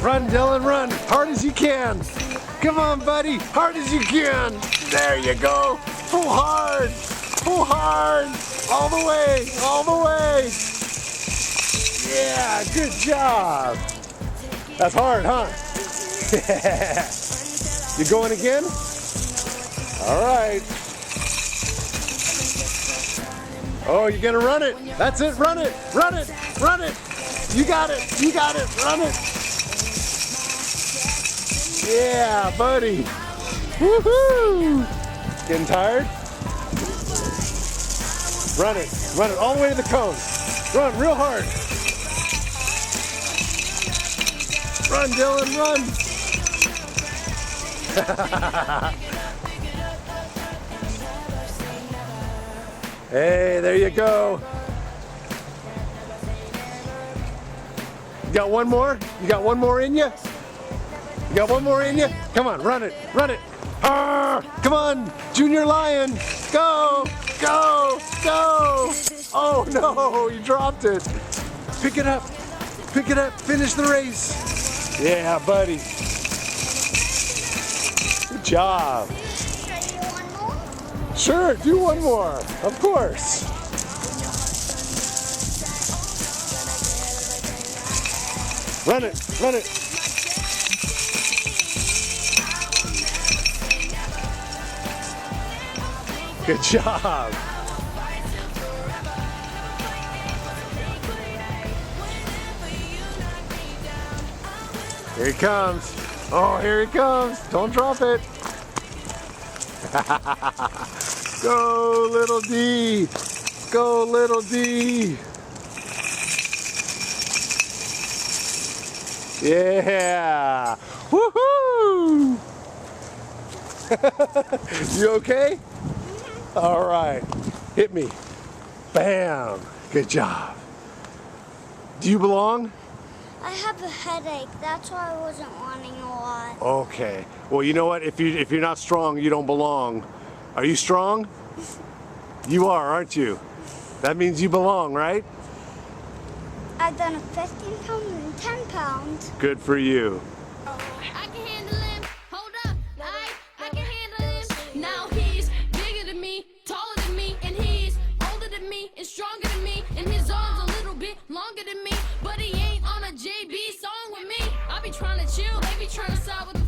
Run, Dylan, run. Hard as you can. Come on, buddy. Hard as you can. There you go. Pull hard. Pull hard. All the way. All the way. Yeah, good job. That's hard, huh? You going again? All right. Oh, you're gonna run it. That's it, run it, run it, run it. You got it, run it. Yeah, buddy. Woohoo! Getting tired? Run it all the way to the cone. Run real hard. Run, Dylan, run. Hey, there you go. You got one more? You got one more in you? You got one more in you? Come on, run it, run it. Arr, come on, Junior Lion. Go, go, go. Oh no, you dropped it. Pick it up, finish the race. Yeah, buddy. Good job. Sure, do one more, of course. Run it, run it. Good job. Here he comes. Oh, here he comes. Don't drop it. Go, little D. Go, little D. Yeah. Woohoo! You okay? All right. Hit me. Bam. Good job. Do you belong? I have a headache. That's why I wasn't running a lot. Okay. Well, you know what? If you're not strong, you don't belong. Are you strong? You are, aren't you? That means you belong, right? I've done a 15 pound and 10 pounds. Good for you. I can handle him. Hold up. I can handle him. Now he's bigger than me, taller than me, and he's older than me and stronger than me, and his arms a little bit longer than me, but he ain't on a JB song with me. I be trying to chill, they be trying to side with